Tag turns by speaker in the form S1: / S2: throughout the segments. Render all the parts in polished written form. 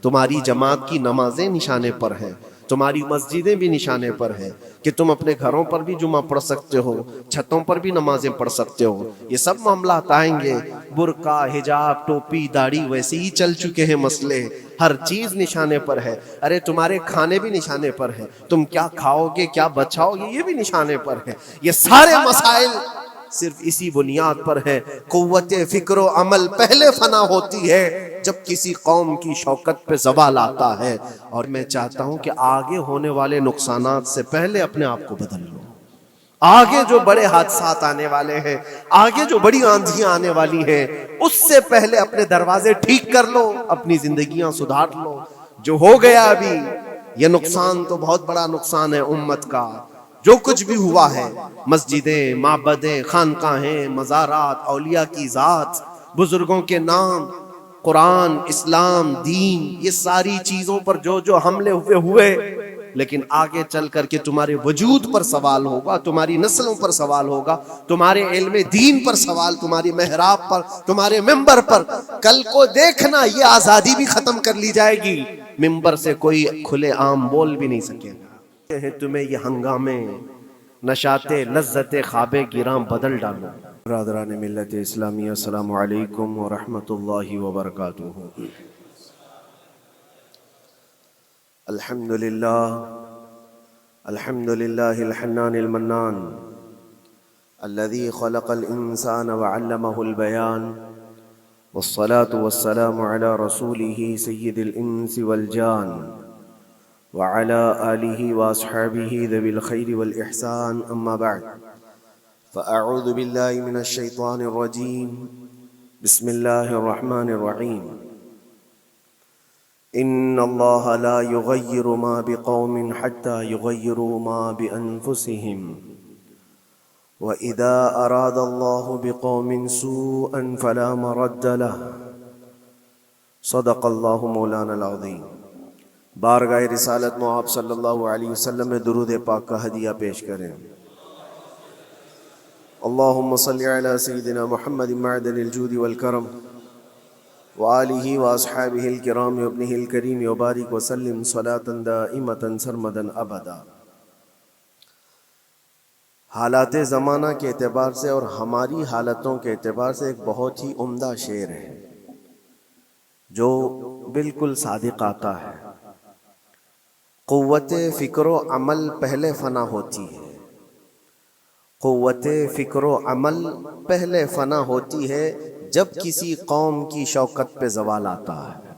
S1: تمہاری جماعت کی نمازیں نشانے پر ہیں، تمہاری مسجدیں بھی نشانے پر ہیں کہ تم اپنے گھروں پر بھی جمعہ پڑھ سکتے ہو، چھتوں پر بھی نمازیں پڑھ سکتے ہو۔ یہ سب معاملات آئیں گے، برقع، حجاب، ٹوپی، داڑھی، ویسے ہی چل چکے ہیں مسئلے، ہر چیز نشانے پر ہے۔ ارے تمہارے کھانے بھی نشانے پر ہیں، تم کیا کھاؤ گے، کیا بچاؤ گے، یہ بھی نشانے پر ہے۔ یہ سارے مسائل صرف اسی بنیاد پر ہے، قوت فکر و عمل پہلے فنا ہوتی ہے جب کسی قوم کی شوکت پہ زوال آتا ہے۔ اور میں چاہتا ہوں کہ آگے ہونے والے نقصانات سے پہلے اپنے آپ کو بدل لو۔ آگے جو بڑے حادثات آنے والے ہیں، آگے جو بڑی آندھیاں آنے والی ہیں، اس سے پہلے اپنے دروازے ٹھیک کر لو، اپنی زندگیاں سدھار لو۔ جو ہو گیا ابھی، یہ نقصان تو بہت بڑا نقصان ہے امت کا۔ جو کچھ بھی ہوا ہے، مسجدیں، معبدیں، خانقاہیں، مزارات، اولیاء کی ذات، بزرگوں کے نام، قرآن، اسلام، دین، یہ ساری چیزوں پر جو حملے ہوئے، لیکن آگے چل کر کے تمہارے وجود پر سوال ہوگا، تمہاری نسلوں پر سوال ہوگا، تمہارے علم دین پر سوال، تمہاری محراب پر، تمہارے ممبر پر۔ کل کو دیکھنا یہ آزادی بھی ختم کر لی جائے گی، ممبر سے کوئی کھلے عام بول بھی نہیں سکے گا۔ تمہیں یہ ہنگامے نشاط لذت خواب گراں بدل ڈالو۔ برادران ملت اسلامیہ، السلام علیکم ورحمۃ اللہ وبرکاتہ۔ الحمدللہ الحنان المنان الذي خلق الإنسان وعلمه البيان، والصلاة والسلام على رسوله سيد الإنس والجان وعلى آله وأصحابه ذوي الخير والإحسان، أما بعد فأعوذ بالله من الشيطان الرجيم، بسم الله الرحمن الرحيم۔ إن الله لا يغير ما بقوم حتى يغيروا ما بأنفسهم، وإذا أراد الله بقوم سوءا فلا مرد له، صدق الله مولانا العظيم۔ بارگاہ رسالت میں آپ صلی اللہ علیہ وسلم میں درود پاک کا ہدیہ پیش کریں۔ اللہم صلی علی سیدنا محمد معدن الجود والکرم وآلہ واصحابہ الکرام وابنہ الکریم وبارک وسلم صلاة دائمة سرمدا ابدا۔ حالات زمانہ کے اعتبار سے اور ہماری حالتوں کے اعتبار سے ایک بہت ہی عمدہ شعر ہے جو بالکل صادق آتا ہے۔ قوت فکر و عمل پہلے فنا ہوتی ہے، قوت فکر و عمل پہلے فنا ہوتی ہے جب کسی قوم کی شوکت پہ زوال آتا ہے۔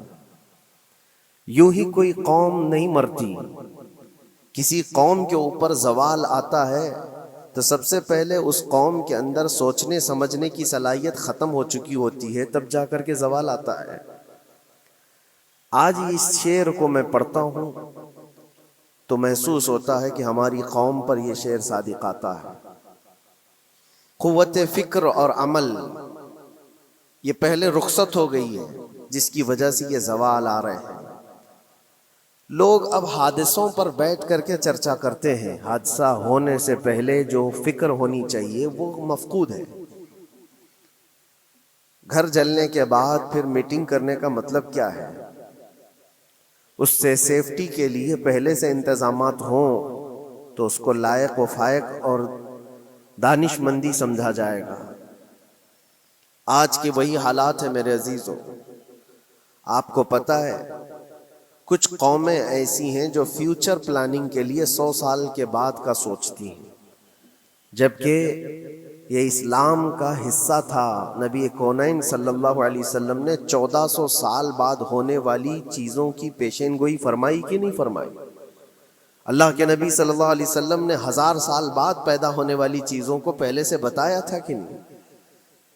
S1: یوں ہی کوئی قوم نہیں مرتی، کسی قوم کے اوپر زوال آتا ہے تو سب سے پہلے اس قوم کے اندر سوچنے سمجھنے کی صلاحیت ختم ہو چکی ہوتی ہے، تب جا کر کے زوال آتا ہے۔ آج اس شعر کو میں پڑھتا ہوں تو محسوس ہوتا ہے کہ ہماری قوم پر یہ شعر صادق آتا ہے۔ قوت فکر اور عمل یہ پہلے رخصت ہو گئی ہے، جس کی وجہ سے یہ زوال آ رہے ہیں۔ لوگ اب حادثوں پر بیٹھ کر کے چرچا کرتے ہیں، حادثہ ہونے سے پہلے جو فکر ہونی چاہیے وہ مفقود ہے۔ گھر جلنے کے بعد پھر میٹنگ کرنے کا مطلب کیا ہے؟ اس سے سیفٹی کے لیے پہلے سے انتظامات ہوں تو اس کو لائق و فائق اور دانش مندی سمجھا جائے گا۔ آج کے وہی حالات ہیں میرے عزیزوں۔ آپ کو پتہ ہے کچھ قومیں ایسی ہیں جو فیوچر پلاننگ کے لیے 100 سال کے بعد کا سوچتی ہیں، جبکہ یہ اسلام کا حصہ تھا۔ نبی کونین صلی اللہ علیہ وسلم نے 1400 سال بعد ہونے والی چیزوں کی پیشین گوئی فرمائی کہ نہیں فرمائی؟ اللہ کے نبی صلی اللہ علیہ وسلم نے 1000 سال بعد پیدا ہونے والی چیزوں کو پہلے سے بتایا تھا کہ نہیں؟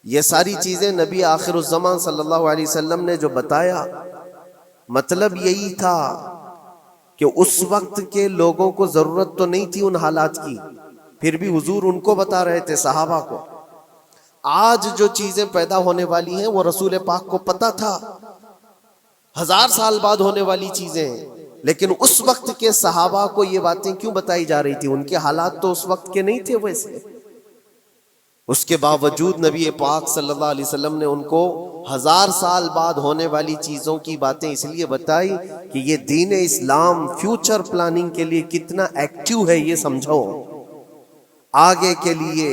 S1: یہ ساری چیزیں نبی آخر الزمان صلی اللہ علیہ وسلم نے جو بتایا، مطلب یہی تھا کہ اس وقت کے لوگوں کو ضرورت تو نہیں تھی ان حالات کی، پھر بھی حضور ان کو بتا رہے تھے، صحابہ کو۔ آج جو چیزیں پیدا ہونے والی ہیں وہ رسول پاک کو پتا تھا، 1000 سال بعد ہونے والی چیزیں، لیکن اس وقت کے صحابہ کو یہ باتیں کیوں بتائی جا رہی تھی؟ ان کے حالات تو اس وقت کے نہیں تھے ویسے، اس کے باوجود نبی پاک صلی اللہ علیہ وسلم نے ان کو 1000 سال بعد ہونے والی چیزوں کی باتیں اس لیے بتائی کہ یہ دین اسلام فیوچر پلاننگ کے لیے کتنا ایکٹیو ہے یہ سمجھو، آگے کے لیے۔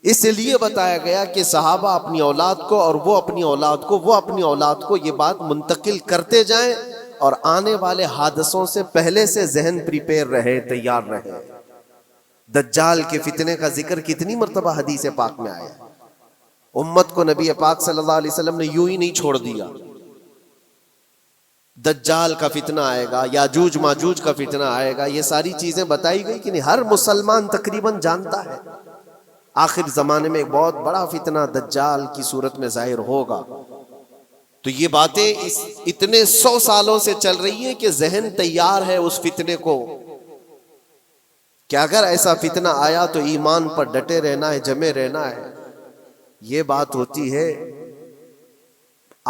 S1: اس لیے بتایا گیا کہ صحابہ اپنی اولاد کو اور وہ اپنی اولاد کو، وہ اپنی اولاد کو یہ بات منتقل کرتے جائیں، اور آنے والے حادثوں سے پہلے سے ذہن پریپیئر رہے، تیار رہے۔ دجال کے فتنے کا ذکر کتنی مرتبہ حدیث پاک میں آیا، امت کو نبی پاک صلی اللہ علیہ وسلم نے یوں ہی نہیں چھوڑ دیا۔ دجال کا فتنہ آئے گا، یاجوج ماجوج کا فتنہ آئے گا، یہ ساری چیزیں بتائی گئی کہ نہیں، ہر مسلمان تقریباً جانتا ہے آخر زمانے میں ایک بہت بڑا فتنہ دجال کی صورت میں ظاہر ہوگا۔ تو یہ باتیں اتنے 100 سالوں سے چل رہی ہیں کہ ذہن تیار ہے اس فتنے کو کہ اگر ایسا فتنہ آیا تو ایمان پر ڈٹے رہنا ہے، جمے رہنا ہے۔ یہ بات ہوتی ہے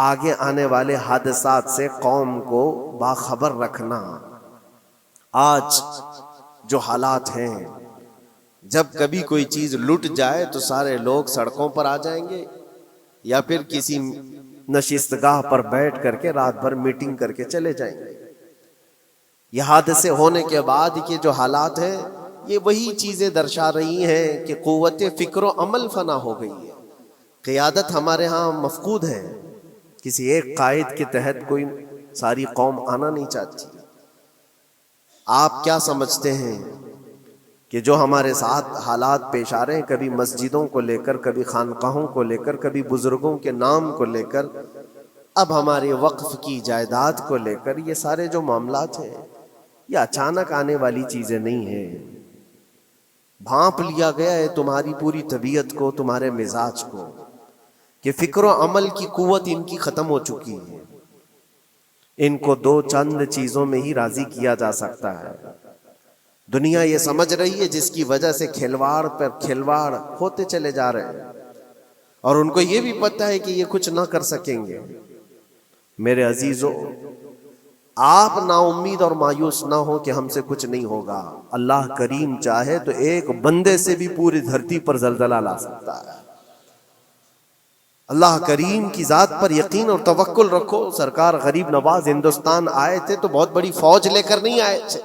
S1: آگے آنے والے حادثات سے قوم کو باخبر رکھنا۔ آج جو حالات ہیں، جب کبھی کوئی چیز لٹ جائے تو سارے لوگ سڑکوں پر آ جائیں گے، یا پھر کسی نشستگاہ پر بیٹھ کر کے رات بھر میٹنگ کر کے چلے جائیں گے۔ یہ حادثے ہونے کے بعد کے جو حالات ہیں، یہ وہی چیزیں درشا رہی ہیں کہ قوت فکر و عمل فنا ہو گئی ہے۔ قیادت ہمارے ہاں مفقود ہے، کسی ایک قائد کے تحت کوئی ساری قوم آنا نہیں چاہتی۔ آپ کیا سمجھتے ہیں کہ جو ہمارے ساتھ حالات پیش آ رہے ہیں، کبھی مسجدوں کو لے کر، کبھی خانقاہوں کو لے کر، کبھی بزرگوں کے نام کو لے کر، اب ہمارے وقف کی جائیداد کو لے کر، یہ سارے جو معاملات ہیں یہ اچانک آنے والی چیزیں نہیں ہیں۔ بھانپ لیا گیا ہے تمہاری پوری طبیعت کو، تمہارے مزاج کو، کہ فکر و عمل کی قوت ان کی ختم ہو چکی ہے۔ ان کو 2 چند چیزوں میں ہی راضی کیا جا سکتا ہے۔ دنیا یہ سمجھ رہی ہے، جس کی وجہ سے کھلواڑ پر کھلواڑ ہوتے چلے جا رہے ہیں، اور ان کو یہ بھی پتہ ہے کہ یہ کچھ نہ کر سکیں گے۔ میرے عزیزو، آپ نا امید اور مایوس نہ ہو کہ ہم سے کچھ نہیں ہوگا۔ اللہ کریم چاہے تو ایک بندے سے بھی پوری دھرتی پر زلزلہ لا سکتا ہے۔ اللہ کریم کی ذات پر یقین اور توکل رکھو۔ سرکار غریب نواز ہندوستان آئے تھے تو بہت بڑی فوج لے کر نہیں آئے تھے،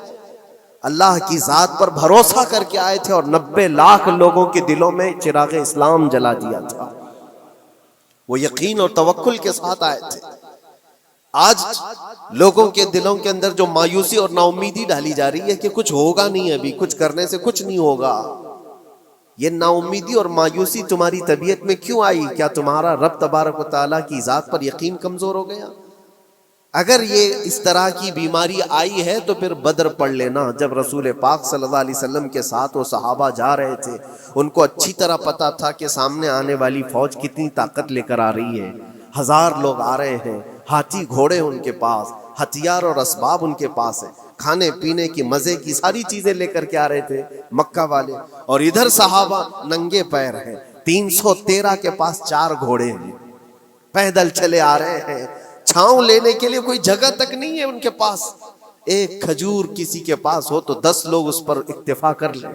S1: اللہ کی ذات پر بھروسہ کر کے آئے تھے، اور 90 لاکھ لوگوں کے دلوں میں چراغ اسلام جلا دیا تھا۔ وہ یقین اور توکل کے ساتھ آئے تھے۔ آج لوگوں کے دلوں کے اندر جو مایوسی اور نا امیدی ڈالی جا رہی ہے کہ کچھ ہوگا نہیں، ابھی کچھ کرنے سے کچھ نہیں ہوگا، یہ نا امیدی اور مایوسی تمہاری طبیعت میں کیوں آئی؟ کیا تمہارا رب تبارک و تعالیٰ کی ذات پر یقین کمزور ہو گیا؟ اگر یہ اس طرح کی بیماری آئی ہے تو پھر بدر پڑھ لینا۔ جب رسول پاک صلی اللہ علیہ وسلم کے ساتھ وہ صحابہ جا رہے تھے، ان کو اچھی طرح پتا تھا کہ سامنے آنے والی فوج کتنی طاقت لے کر آ رہی ہے۔ 1000 لوگ آ رہے ہیں، ہاتھی گھوڑے ان کے پاس، ہتھیار اور اسباب ان کے پاس ہے، کھانے پینے کی مزے کی ساری چیزیں لے کر کے آ رہے تھے مکہ والے، اور ادھر صحابہ ننگے پیر ہیں۔ 313 کے پاس 4 گھوڑے ہیں، پیدل چلے آ رہے ہیں، چھاؤں لینے کے لیے کوئی جگہ تک نہیں ہے ان کے پاس۔ ایک کھجور کسی کے پاس ہو تو 10 لوگ اس پر اکتفا کر لیں۔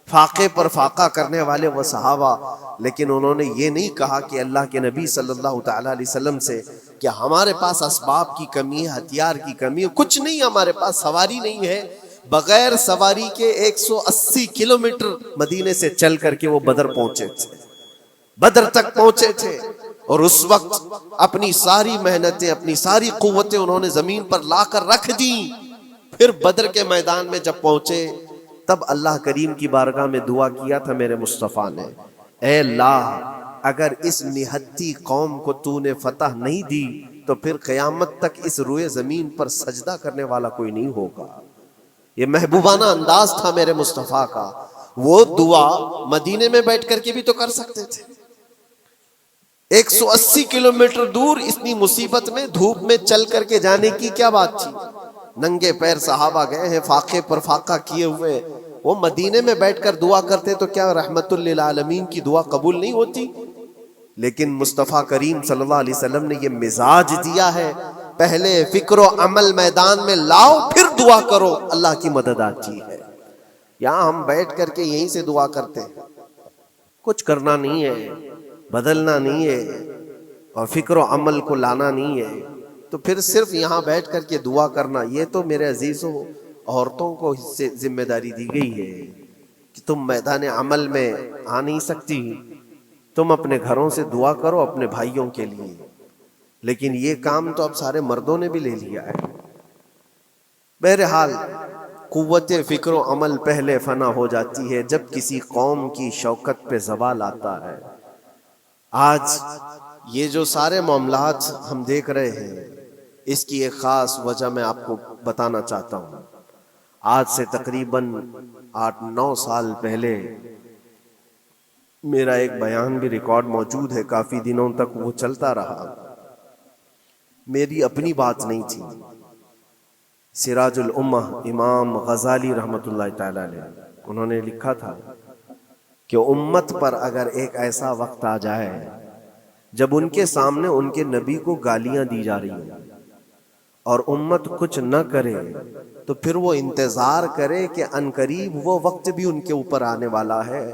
S1: فاقے پر فاقہ کرنے والے وہ صحابہ، لیکن انہوں نے یہ نہیں کہا کہ اللہ کے نبی صلی اللہ تعالی علیہ وسلم سے کہ ہمارے پاس اسباب کی کمی ہے، ہتھیار کی کمی ہے، کچھ نہیں، ہمارے پاس سواری نہیں ہے۔ بغیر سواری کے 180 کلومیٹر مدینے سے چل کر کے وہ بدر پہنچے تھے، بدر تک پہنچے تھے، اور اس وقت اپنی ساری محنتیں، اپنی ساری قوتیں انہوں نے زمین پر لا کر رکھ دیں۔ پھر بدر کے میدان میں جب پہنچے تب اللہ کریم کی بارگاہ میں دعا کیا تھا میرے مصطفیٰ نے، اے اللہ اگر اس نہتی قوم کو تو نے فتح نہیں دی تو پھر قیامت تک اس روئے زمین پر سجدہ کرنے والا کوئی نہیں ہوگا۔ یہ محبوبانہ انداز تھا میرے مصطفیٰ کا۔ وہ دعا مدینے میں بیٹھ کر کے بھی تو کر سکتے تھے۔ 180 کلومیٹر دور اتنی مصیبت میں دھوپ میں چل کر کے جانے کی کیا بات تھی؟ ننگے پیر صحابہ گئے ہیں، فاقے پر فاقہ کیے ہوئے، وہ مدینے میں بیٹھ کر دعا کرتے تو کیا رحمت للعالمین کی دعا قبول نہیں ہوتی؟ لیکن مصطفیٰ کریم صلی اللہ علیہ وسلم نے یہ مزاج دیا ہے، پہلے فکر و عمل میدان میں لاؤ پھر دعا کرو، اللہ کی مدد آتی ہے۔ یہاں ہم بیٹھ کر کے یہیں سے دعا کرتے ہیں، کچھ کرنا نہیں ہے، بدلنا نہیں ہے اور فکر و عمل کو لانا نہیں ہے، تو پھر صرف یہاں بیٹھ کر کے دعا کرنا، یہ تو میرے عزیزوں عورتوں کو اس سے ذمہ داری دی گئی ہے کہ تم میدان عمل میں آ نہیں سکتی، تم اپنے گھروں سے دعا کرو اپنے بھائیوں کے لیے، لیکن یہ کام تو اب سارے مردوں نے بھی لے لیا ہے۔ بہرحال قوت فکر و عمل پہلے فنا ہو جاتی ہے جب کسی قوم کی شوکت پہ زوال آتا ہے۔ آج یہ جو سارے معاملات ہم دیکھ رہے ہیں، اس کی ایک خاص وجہ میں آپ کو بتانا چاہتا ہوں۔ آج سے تقریباً 8-9 سال پہلے میرا ایک بیان بھی ریکارڈ موجود ہے، کافی دنوں تک وہ چلتا رہا، میری اپنی بات نہیں تھی۔ سراج الامہ امام غزالی رحمۃ اللہ تعالی علیہ انہوں نے لکھا تھا کہ امت پر اگر ایک ایسا وقت آ جائے جب ان کے سامنے ان کے نبی کو گالیاں دی جا رہی ہیں اور امت کچھ نہ کرے، تو پھر وہ انتظار کرے کہ عنقریب وہ وقت بھی ان کے اوپر آنے والا ہے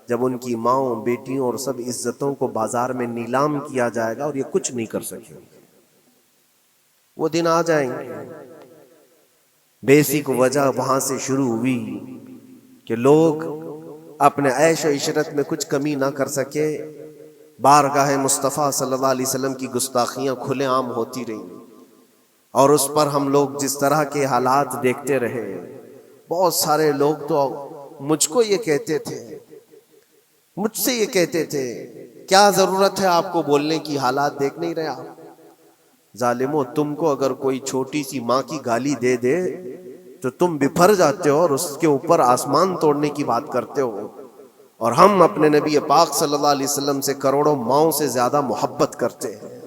S1: جب ان کی ماؤں، بیٹیوں اور سب عزتوں کو بازار میں نیلام کیا جائے گا اور یہ کچھ نہیں کر سکیں گے۔ وہ دن آ جائیں گے۔ بیسک وجہ وہاں سے شروع ہوئی کہ لوگ اپنے عیش و عشرت میں کچھ کمی نہ کر سکے، بارگاہ مصطفیٰ صلی اللہ علیہ وسلم کی گستاخیاں کھلے عام ہوتی رہیں، اور اس پر ہم لوگ جس طرح کے حالات دیکھتے رہے۔ بہت سارے لوگ تو مجھ کو یہ کہتے تھے، مجھ سے یہ کہتے تھے، کیا ضرورت ہے آپ کو بولنے کی، حالات دیکھ نہیں رہے آپ؟ ظالمو، تم کو اگر کوئی چھوٹی سی ماں کی گالی دے دے تو تم بپھر جاتے ہو اور اس کے اوپر آسمان توڑنے کی بات کرتے ہو، اور ہم اپنے نبی پاک صلی اللہ علیہ وسلم سے کروڑوں ماؤں سے زیادہ محبت کرتے ہیں۔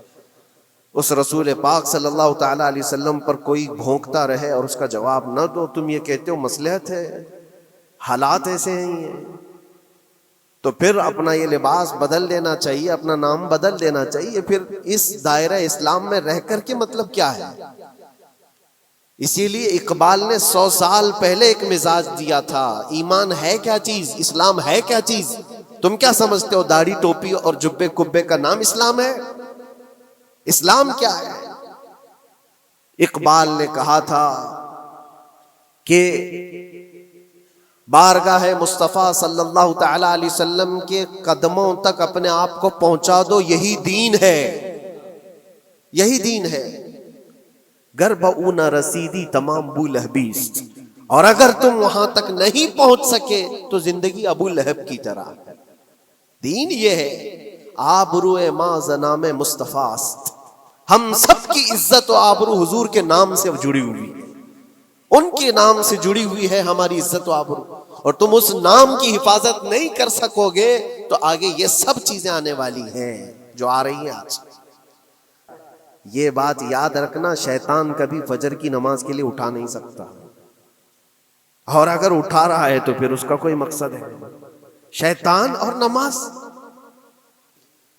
S1: اس رسول پاک صلی اللہ تعالی علیہ وسلم پر کوئی بھونکتا رہے اور اس کا جواب نہ دو، تم یہ کہتے ہو مصلحت ہے، حالات ایسے ہیں، تو پھر اپنا یہ لباس بدل لینا چاہیے، اپنا نام بدل لینا چاہیے۔ پھر اس دائرہ اسلام میں رہ کر کے مطلب کیا ہے؟ اسی لیے اقبال نے 100 سال پہلے ایک مزاج دیا تھا، ایمان ہے کیا چیز، اسلام ہے کیا چیز؟ تم کیا سمجھتے ہو داڑھی ٹوپی اور جبے کبے کا نام اسلام ہے؟ اسلام کیا ہے؟ اقبال نے کہا تھا کہ بارگاہ مصطفیٰ صلی اللہ تعالی علیہ وسلم کے قدموں تک اپنے آپ کو پہنچا دو، یہی دین ہے، یہی دین ہے۔ گر بہ نہ رسیدی تمام ابو لہبیست، اور اگر تم وہاں تک نہیں پہنچ سکے تو زندگی ابو لہب کی طرح ہے۔ دین یہ ہے، آبرو ما زنام مصطفیٰ است، ہم سب کی عزت و آبرو حضور کے نام سے جڑی ہوئی ہے، ان کے نام سے جڑی ہوئی ہے ہماری عزت و آبرو، اور تم اس نام کی حفاظت نہیں کر سکو گے تو آگے یہ سب چیزیں آنے والی ہیں جو آ رہی ہیں آج۔ یہ بات یاد رکھنا، شیطان کبھی فجر کی نماز کے لیے اٹھا نہیں سکتا، اور اگر اٹھا رہا ہے تو پھر اس کا کوئی مقصد ہے۔ شیطان اور نماز،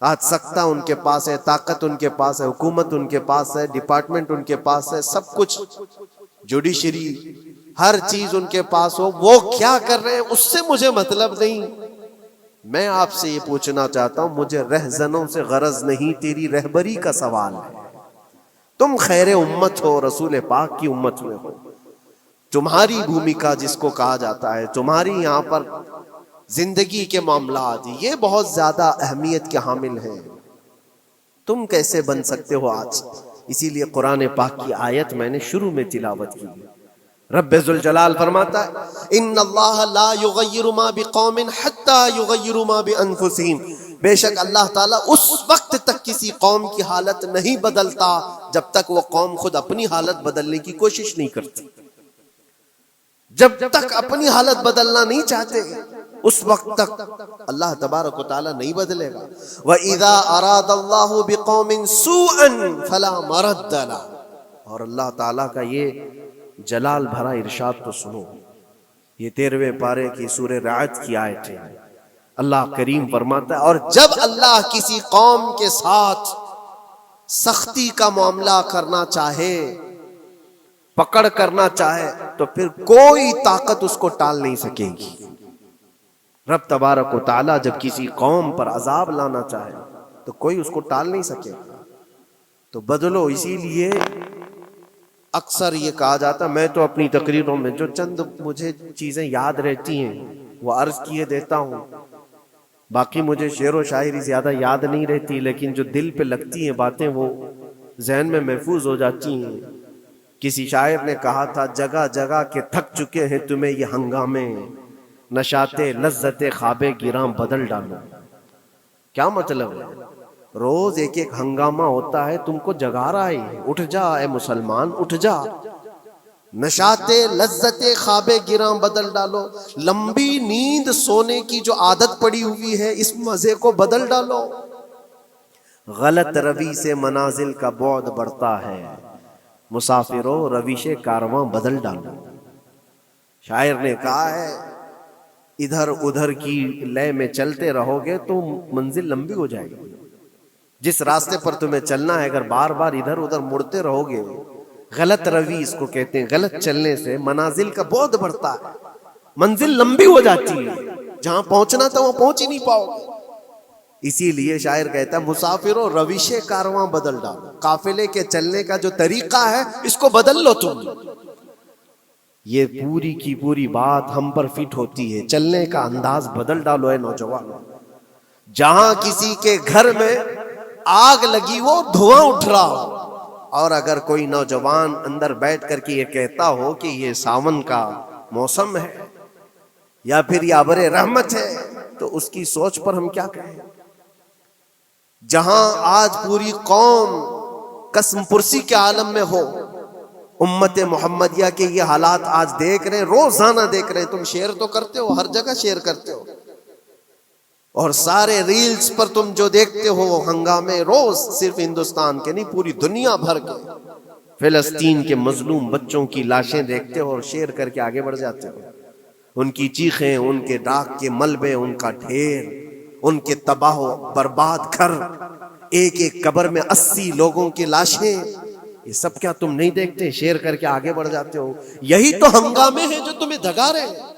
S1: آج سختہ ان کے پاس ہے، طاقت ان کے پاس ہے، حکومت ان کے پاس ہے، ڈپارٹمنٹ ان کے پاس ہے، سب کچھ، جوڈیشری، ہر چیز ان کے پاس ہو، وہ کیا کر رہے ہیں اس سے مجھے مطلب نہیں۔ میں آپ سے یہ پوچھنا چاہتا ہوں، مجھے رہزنوں سے غرض نہیں، تیری رہبری کا سوال ہے۔ تم خیر امت ہو، رسول پاک کی امت میں ہو، تمہاری بھومکا جس کو کہا جاتا ہے، تمہاری یہاں پر زندگی کے معاملات یہ بہت زیادہ اہمیت کے حامل ہیں۔ تم کیسے بن سکتے ہو آج؟ اسی لیے قرآن پاک کی آیت میں نے شروع میں تلاوت کی، رب ذوالجلال فرماتا ہے ان اللہ لا یغیر ما بقوم حتی یغیروا ما بانفسہم، بے شک اللہ تعالیٰ اس وقت تک کسی قوم کی حالت نہیں بدلتا جب تک وہ قوم خود اپنی حالت بدلنے کی کوشش نہیں کرتی۔ جب تک اپنی حالت بدلنا نہیں چاہتے اس وقت تک اللہ تبارک و تعالیٰ نہیں بدلے گا۔ وَإِذَا أَرَادَ اللَّهُ بِقَوْمٍ سُوءًا فَلَا مَرَدَّ لَهُ، اور اللہ تعالیٰ کا یہ جلال بھرا ارشاد تو سنو، یہ 13ویں پارے کی سورہ رعد کی آیت ہے۔ اللہ کریم فرماتا ہے، اور جب اللہ کسی قوم کے ساتھ سختی کا معاملہ کرنا چاہے، پکڑ کرنا چاہے، تو پھر کوئی طاقت اس کو ٹال نہیں سکے گی۔ رب تبارک و تعالیٰ جب کسی قوم پر عذاب لانا چاہے تو کوئی اس کو ٹال نہیں سکے، تو بدلو۔ اسی لیے اکثر یہ کہا جاتا، میں تو اپنی تقریروں میں جو چند مجھے چیزیں یاد رہتی ہیں وہ عرض کیے دیتا ہوں، باقی مجھے شعر و شاعری زیادہ یاد نہیں رہتی، لیکن جو دل پہ لگتی ہیں باتیں وہ ذہن میں محفوظ ہو جاتی ہیں۔ کسی شاعر نے کہا تھا، جگہ جگہ کے تھک چکے ہیں تمہیں یہ ہنگامے، نشاط لذت خواب گراں بدل ڈالو۔ کیا مطلب ہے؟ روز ایک ایک ہنگامہ ہوتا ہے، تم کو جگا رہا ہے، اٹھ جا اے مسلمان، اٹھ جا، نشاط لذت خواب گراں بدل ڈالو، لمبی نیند سونے کی جو عادت پڑی ہوئی ہے اس مزے کو بدل ڈالو، غلط روی سے منازل کا بعد بڑھتا ہے، مسافروں روش کارواں بدل ڈالو۔ شاعر نے کہا ہے ادھر ادھر کی لے میں چلتے رہو گے تو منزل لمبی ہو جائے گی۔ جس راستے پر تمہیں چلنا ہے اگر بار بار ادھر ادھر مڑتے رہو گے، غلط روی اس کو کہتے ہیں، غلط چلنے سے منازل کا بعد بڑھتا ہے، منزل لمبی ہو جاتی ہے، جہاں پہنچنا تھا وہاں پہنچ ہی نہیں پاؤ گے۔ اسی لیے شاعر کہتا ہے مسافروں روش کارواں بدل ڈالو، قافلے کے چلنے کا جو طریقہ ہے اس کو بدل لو تم۔ یہ پوری کی پوری بات ہم پر فٹ ہوتی ہے، چلنے کا انداز بدل ڈالو اے نوجوانوں۔ جہاں کسی کے گھر میں آگ لگی وہ دھواں اٹھ رہا ہو، اور اگر کوئی نوجوان اندر بیٹھ کر کے یہ کہتا ہو کہ یہ ساون کا موسم ہے یا پھر یہ ابر رحمت ہے، تو اس کی سوچ پر ہم کیا کہیں۔ جہاں آج پوری قوم قسم پرسی کے عالم میں ہو، امت محمدیہ کے یہ حالات آج دیکھ رہے ہیں، روزانہ دیکھ رہے ہیں۔ تم شیئر تو کرتے ہو، ہر جگہ شیئر کرتے ہو، اور سارے ریلز پر تم جو دیکھتے ہو ہنگامے، روز صرف ہندوستان کے نہیں پوری دنیا بھر کے فلسطین کے مظلوم بچوں کی لاشیں دیکھتے ہو اور شیئر کر کے آگے بڑھ جاتے ہو۔ ان کی چیخیں، ان کے راکھ کے ملبے، ان کا ڈھیر، ان کے تباہ و برباد گھر، ایک ایک قبر میں 80 لوگوں کی لاشیں، یہ سب کیا تم نہیں دیکھتے؟ شیئر کر کے آگے بڑھ جاتے ہو۔ یہی تو ہنگامے ہیں جو تمہیں دھگا رہے ہیں،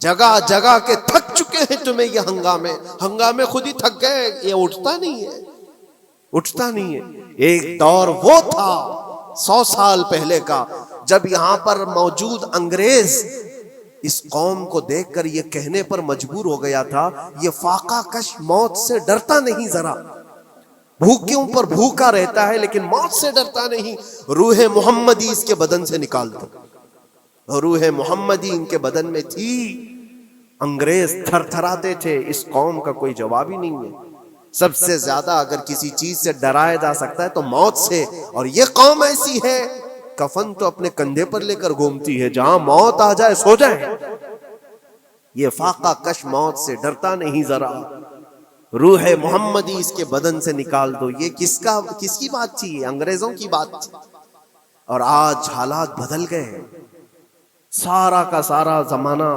S1: جگہ جگہ کے تھک چکے ہیں تمہیں یہ ہنگامے، ہنگامے خود ہی تھک گئے، یہ اٹھتا نہیں ہے، اٹھتا نہیں ہے۔ ایک دور وہ تھا 100 سال پہلے کا جب یہاں پر موجود انگریز اس قوم کو دیکھ کر یہ کہنے پر مجبور ہو گیا تھا، یہ فاقہ کش موت سے ڈرتا نہیں ذرا، بھوکیوں پر بھوکا رہتا ہے لیکن موت سے ڈرتا نہیں، روح محمدی اس کے بدن سے نکال دو۔ روح محمدی ان کے بدن میں تھی، انگریز تھر تھراتے تھے۔ اس قوم کا کوئی جواب ہی نہیں ہے۔ سب سے زیادہ اگر کسی چیز سے ڈرایا جا سکتا ہے تو موت سے، اور یہ قوم ایسی ہے کفن تو اپنے کندھے پر لے کر گھومتی ہے، جہاں موت آ جائے سو جائے۔ یہ فاقہ کش موت سے ڈرتا نہیں ذرا، روح محمدی اس کے بدن سے نکال دو۔ یہ کس کی بات تھی؟ انگریزوں کی بات تھی۔ اور آج حالات بدل گئے، سارا کا سارا زمانہ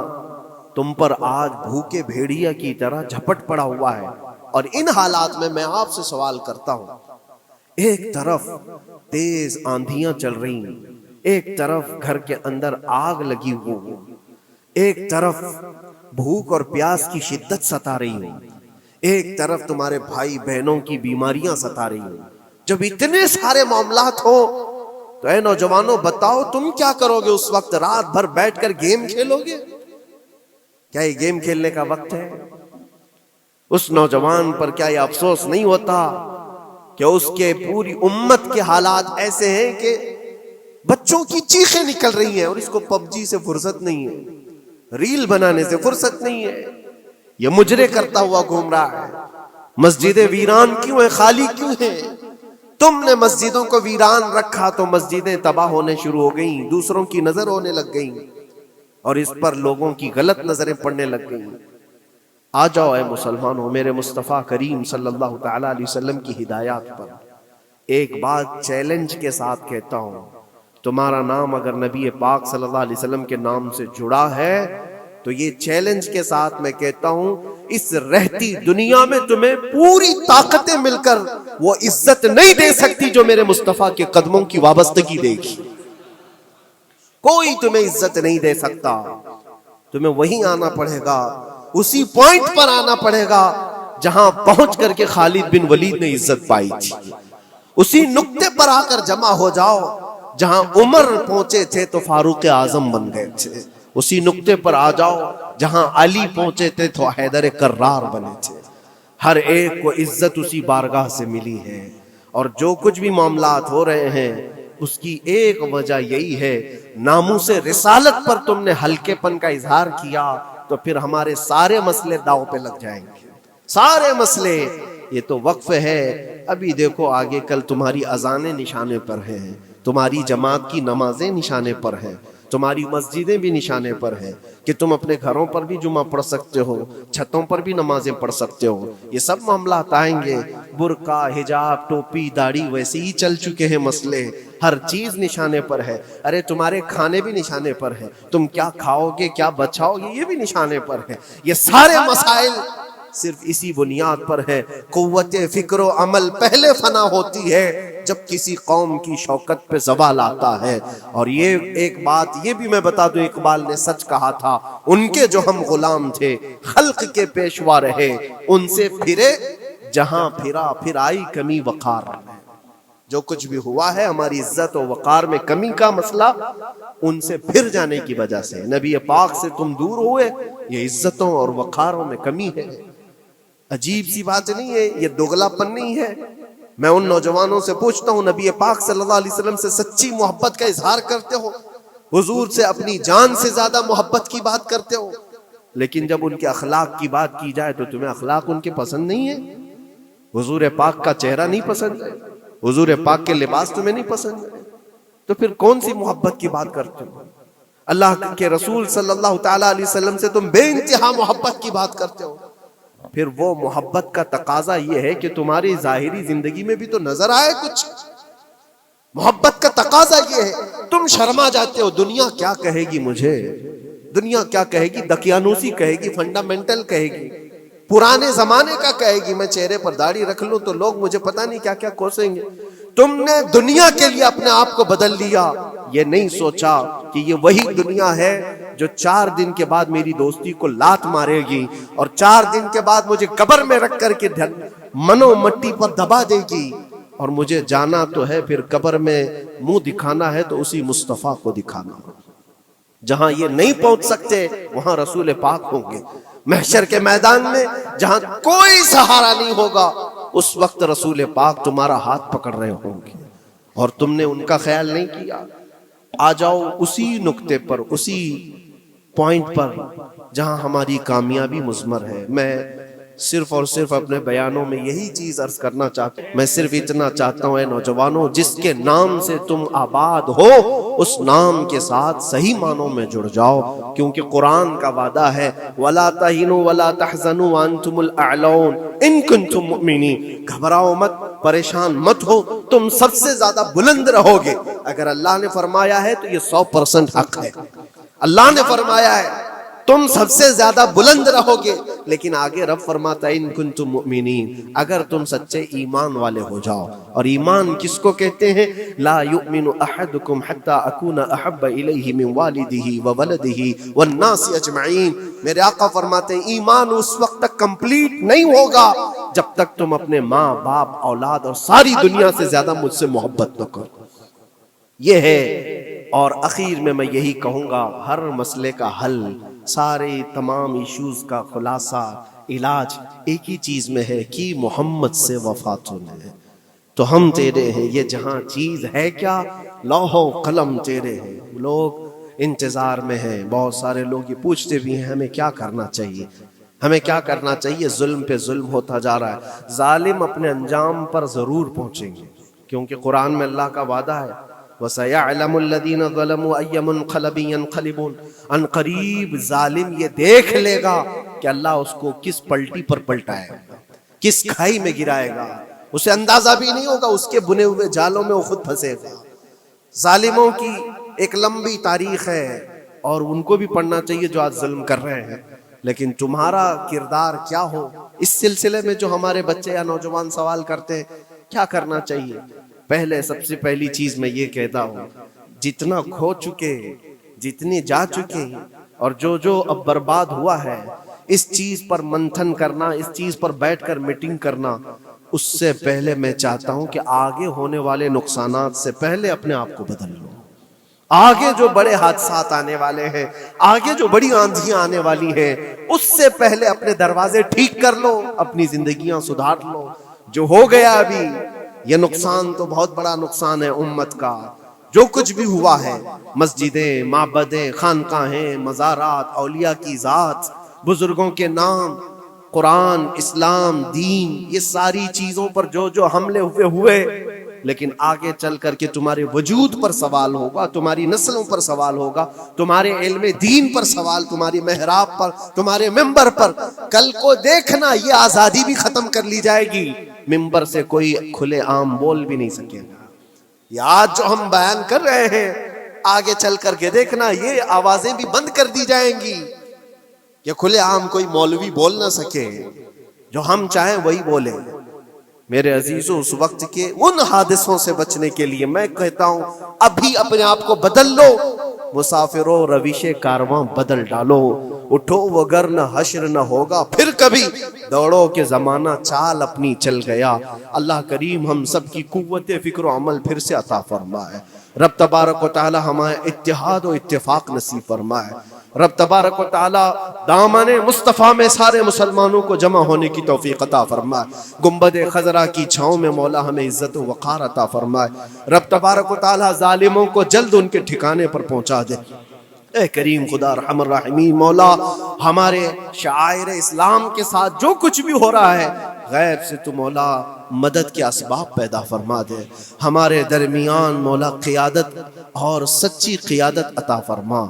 S1: تم پر آج بھوکے بھیڑیا کی طرح جھپٹ پڑا ہوا ہے۔ اور ان حالات میں آپ سے سوال کرتا ہوں، ایک طرف تیز آندھیاں چل رہی ہیں، ایک طرف گھر کے اندر آگ لگی ہوئی، ایک طرف بھوک اور پیاس کی شدت ستا رہی ہے، ایک طرف تمہارے بھائی بہنوں کی بیماریاں ستا رہی ہیں۔ جب اتنے سارے معاملات ہو تو اے نوجوانوں بتاؤ تم کیا کرو گے اس وقت؟ رات بھر بیٹھ کر گیم کھیلو گے؟ کیا یہ گیم کھیلنے کا وقت ہے؟ اس نوجوان پر کیا یہ افسوس نہیں ہوتا کہ اس کے پوری امت کے حالات ایسے ہیں کہ بچوں کی چیخیں نکل رہی ہیں اور اس کو پب جی سے فرصت نہیں ہے، ریل بنانے سے فرصت نہیں ہے، یہ مجرے کرتا ہوا گھوم رہا ہے۔ مسجدیں ویران کیوں ہیں؟ خالی کیوں ہیں؟ تم نے مسجدوں کو ویران رکھا تو مسجدیں تباہ ہونے شروع ہو گئیں، دوسروں کی نظر ہونے لگ گئیں اور اس پر لوگوں کی غلط نظریں پڑنے لگ گئیں۔ آ جاؤ اے مسلمانوں، میرے مصطفیٰ کریم صلی اللہ تعالیٰ علیہ وسلم کی ہدایات پر ایک بات چیلنج کے ساتھ کہتا ہوں، تمہارا نام اگر نبی پاک صلی اللہ علیہ وسلم کے نام سے جڑا ہے تو یہ چیلنج کے ساتھ میں کہتا ہوں، اس رہتی دنیا میں تمہیں پوری طاقتیں مل کر وہ عزت نہیں دے سکتی جو میرے مصطفیٰ کے قدموں کی وابستگی دے گی۔ کوئی تمہیں عزت نہیں دے سکتا، تمہیں وہیں آنا پڑے گا اسی پوائنٹ پر آنا پڑے گا جہاں پہنچ کر کے خالد بن ولید نے عزت پائی تھی. اسی نقطے پر آ کر جمع ہو جاؤ جہاں عمر پہنچے تھے تو فاروق اعظم بن گئے تھے. اسی نقطے پر آ جاؤ جہاں علی پہنچے تھے تو حیدر کرار بنے تھے. ہر ایک کو عزت اسی بارگاہ سے ملی ہے. اور جو کچھ بھی معاملات ہو رہے ہیں اس کی ایک وجہ یہی ہے، ناموس رسالت پر تم نے ہلکے پن کا اظہار کیا تو پھر ہمارے سارے مسئلے داؤ پہ لگ جائیں گے. سارے مسئلے. یہ تو وقف ہے. ابھی دیکھو آگے کل تمہاری اذانیں نشانے پر ہیں، تمہاری جماعت کی نمازیں نشانے پر ہیں، تمہاری مسجدیں بھی نشانے پر ہیں کہ تم اپنے گھروں پر بھی جمعہ پڑھ سکتے ہو، چھتوں پر بھی نمازیں پڑھ سکتے ہو. یہ سب معاملات آئیں گے. برقع، حجاب، ٹوپی، داڑھی ویسے ہی چل چکے ہیں مسئلے. ہر چیز نشانے پر ہے. ارے تمہارے کھانے بھی نشانے پر ہے، تم کیا کھاؤ گے کیا بچاؤ گے یہ بھی نشانے پر ہے. یہ سارے مسائل صرف اسی بنیاد پر ہے. قوت فکر و عمل پہلے فنا ہوتی ہے جب کسی قوم کی شوکت پہ زوال آتا ہے. اور یہ ایک بات یہ بھی میں بتا دوں، اقبال نے سچ کہا تھا، ان کے جو ہم غلام تھے خلق کے پیشوا رہے، ان سے پھرے جہاں پھرا پھر آئی کمی وقار. جو کچھ بھی ہوا ہے ہماری عزت و وقار میں کمی کا مسئلہ ان سے پھر جانے کی وجہ سے. نبی پاک سے تم دور ہوئے، یہ عزتوں اور وقاروں میں کمی ہے. عجیب سی بات نہیں ہے، یہ دوگلا پن نہیں ہے. میں ان نوجوانوں سے پوچھتا ہوں، نبی پاک صلی اللہ علیہ وسلم سے سچی محبت کا اظہار کرتے ہو، حضور سے اپنی جان سے زیادہ محبت کی بات کرتے ہو، لیکن جب ان کے اخلاق کی بات کی جائے تو تمہیں اخلاق ان کے پسند نہیں ہے. حضور پاک کا چہرہ نہیں پسند ہے، حضور پاک کے لباس تمہیں نہیں پسند ہے، تو پھر کون سی محبت کی بات کرتے ہو؟ اللہ کے رسول صلی اللہ تعالی علیہ وسلم سے تم بے انتہا محبت کی بات کرتے ہو. پھر وہ محبت کا تقاضا یہ ہے کہ تمہاری ظاہری زندگی میں بھی تو نظر آئے کچھ. محبت کا تقاضا یہ ہے. تم شرما جاتے ہو، دنیا کیا کہے گی مجھے، دنیا کیا کہے گی، دقیانوسی کہے گی، فنڈامنٹل کہے گی، پرانے زمانے کا کہے گی. میں چہرے پر داڑھی رکھ لوں تو لوگ مجھے پتہ نہیں کیا کیا کوسیں گے. تم نے دنیا کے لیے اپنے آپ کو بدل لیا، یہ نہیں سوچا کہ یہ وہی دنیا ہے جو 4 دن کے بعد میری دوستی کو لات مارے گی اور 4 دن کے بعد مجھے قبر میں رکھ کر کے منو مٹی پر دبا دے گی. اور مجھے جانا تو ہے، پھر قبر میں منہ دکھانا ہے تو اسی مصطفیٰ کو دکھانا. جہاں یہ نہیں پہنچ سکتے وہاں رسول پاک ہوں گے. محشر کے میدان میں جہاں کوئی سہارا نہیں ہوگا اس وقت رسول پاک تمہارا ہاتھ پکڑ رہے ہوں گے اور تم نے ان کا خیال نہیں کیا. آ جاؤ اسی نقطے پر، اسی پوائنٹ پر جہاں ہماری کامیابی مضمر ہے. میں صرف اور صرف اپنے بیانوں میں یہی چیز عرض کرنا چاہتا ہوں. میں صرف اتنا چاہتا ہوں، اے نوجوانوں، جس کے نام سے تم آباد ہو اس نام کے ساتھ صحیح معنوں میں جڑ جاؤ، کیونکہ قرآن کا وعدہ ہے وَلَا تَهِنُوا وَلَا تَحْزَنُوا وَأَنْتُمُ الْأَعْلَوْنَ إِن كُنتُم مُؤْمِنِينَ. گھبراؤ مت، پریشان مت ہو، تم سب سے زیادہ بلند رہو گے. اگر اللہ نے فرمایا ہے تو یہ 100% حق ہے. اللہ نے فرمایا ہے تم سب سے زیادہ بلند رہو گے، لیکن آگے رب فرماتا ہے ان کنتم مؤمنین، اگر تم سچے ایمان والے ہو جاؤ. اور ایمان کس کو کہتے ہیں؟ لا یؤمن احدکم حتی اکون احب الیہ من والدہ وولدہ والناس اجمعین. میرے آقا فرماتے ہیں ایمان اس وقت تک کمپلیٹ نہیں ہوگا جب تک تم اپنے ماں باپ اولاد اور ساری دنیا سے زیادہ مجھ سے محبت نہ کرو. یہ ہے. اور اخیر میں یہی کہوں گا، ہر مسئلے کا حل، سارے تمام ایشوز کا خلاصہ، علاج ایک ہی چیز میں ہے کہ محمد سے وفا ہونا ہے. تو ہم تیرے ہیں، یہ جہاں چیز ہے کیا، لوح و قلم تیرے ہیں. لوگ انتظار میں ہیں، بہت سارے لوگ یہ پوچھتے بھی ہیں ہمیں کیا کرنا چاہیے، ہمیں کیا کرنا چاہیے. ظلم پہ ظلم ہوتا جا رہا ہے. ظالم اپنے انجام پر ضرور پہنچیں گے، کیونکہ قرآن میں اللہ کا وعدہ ہے وَسَيَعْلَمُ الَّذِينَ ظَلَمُوا أَيَّ مُنْقَلَبٍ يَنْقَلِبُونَ. ان قریب ظالم یہ دیکھ لے گا کہ اللہ اس کو کس پلٹی پر پلٹائے گا، کس کھائی میں گرائے گا. اسے اندازہ بھی نہیں ہوگا، اس کے بنے ہوئے جالوں میں وہ خود پھنسے گا. ظالموں کی ایک لمبی تاریخ ہے اور ان کو بھی پڑھنا چاہیے جو آج ظلم کر رہے ہیں. لیکن تمہارا کردار کیا ہو، اس سلسلے میں جو ہمارے بچے یا نوجوان سوال کرتے ہیں کیا کرنا چاہیے. پہلے سب سے پہلی چیز میں یہ کہتا ہوں، جتنا کھو چکے، جتنی جا چکے اور جو اب برباد ہوا ہے، اس چیز پر منتھن کرنا، اس چیز پر بیٹھ کر میٹنگ کرنا، اس سے پہلے میں چاہتا ہوں کہ آگے ہونے والے نقصانات سے پہلے اپنے آپ کو بدل لو۔ آگے جو بڑے حادثات آنے والے ہیں، آگے جو بڑی آندھیاں آنے والی ہیں، اس سے پہلے اپنے دروازے ٹھیک کر لو، اپنی زندگیاں سدھار لو۔ جو ہو گیا ابھی، یہ نقصان تو بہت بڑا نقصان ہے امت کا۔ جو کچھ بھی ہوا ہے، مسجدیں، معبدیں، خانقاہیں، مزارات، اولیاء کی ذات، بزرگوں کے نام، قرآن، اسلام، دین، یہ ساری چیزوں پر جو حملے ہوئے، لیکن آگے چل کر کے تمہارے وجود پر سوال ہوگا، تمہاری نسلوں پر سوال ہوگا، تمہارے علم دین پر سوال، تمہاری محراب پر، تمہارے ممبر پر۔ کل کو دیکھنا یہ آزادی بھی ختم کر لی جائے گی، ممبر سے کوئی کھلے عام بول بھی نہیں سکے گا۔ یہ آج جو ہم بیان کر رہے ہیں، آگے چل کر کے دیکھنا یہ آوازیں بھی بند کر دی جائیں گی کہ کھلے عام کوئی مولوی بول نہ سکے، جو ہم چاہیں وہی بولیں۔ میرے عزیزوں، اس وقت کے ان حادثوں سے بچنے کے لیے میں کہتا ہوں ابھی اپنے آپ کو بدل لو، مسافروں روش کارواں بدل ڈالو، اٹھو وگرنہ حشر نہ ہوگا پھر کبھی، دوڑو کہ زمانہ چال اپنی چل گیا۔ اللہ کریم ہم سب کی قوت فکر و عمل پھر سے عطا فرمائے۔ رب تبارک و تعالی ہمیں اتحاد و اتفاق نصیب فرمائے۔ رب تبارک و تعالی دامن مصطفیٰ میں سارے مسلمانوں کو جمع ہونے کی توفیق عطا فرمائے۔ گنبد خضرا کی چھاؤں میں مولا ہمیں عزت و وقار عطا فرمائے۔ رب تبارک و تعالی ظالموں کو جلد ان کے ٹھکانے پر پہنچا دے۔ اے کریم خدا رحم الراحمین، مولا ہمارے شعائر اسلام کے ساتھ جو کچھ بھی ہو رہا ہے، غیب سے تو مولا مدد کے اسباب پیدا فرما دے۔ ہمارے درمیان مولا قیادت اور سچی قیادت عطا فرما۔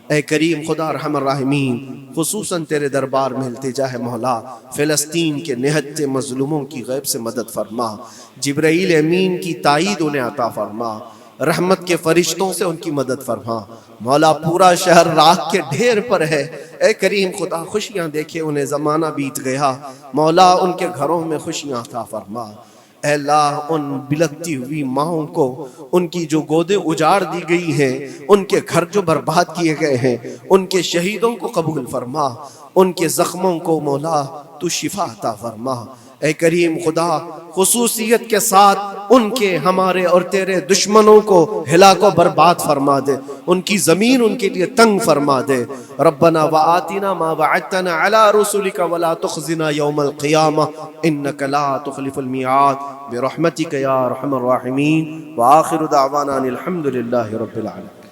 S1: اے کریم خدا رحم الراحمین، خصوصاً تیرے دربار میں التجا ہے مولا، فلسطین کے نہتے مظلوموں کی غیب سے مدد فرما۔ جبرائیل امین کی تائید انہیں عطا فرما، رحمت کے فرشتوں سے ان کی مدد فرما۔ مولا پورا شہر راکھ کے ڈھیر پر ہے، اے کریم خدا خوشیاں دیکھے انہیں زمانہ بیت گیا، مولا ان کے گھروں میں خوشیاں عطا فرما۔ اے اللہ ان بلکتی ہوئی ماؤں کو، ان کی جو گودیں اجاڑ دی گئی ہیں، ان کے گھر جو برباد کیے گئے ہیں، ان کے شہیدوں کو قبول فرما، ان کے زخموں کو مولا تو شفا عطا فرما۔ اے کریم خدا خصوصیت کے ساتھ ان کے، ہمارے اور تیرے دشمنوں کو ہلاک و برباد فرما دے، ان کی زمین ان کے لیے تنگ فرما دے۔ ربنا وآتنا ما وعدتنا على رسلك ولا تخزنا يوم القيامة انك لا تخلف الميعاد برحمتك يا ارحم الراحمين۔ وآخر دعوانا الحمد لله رب العالمين۔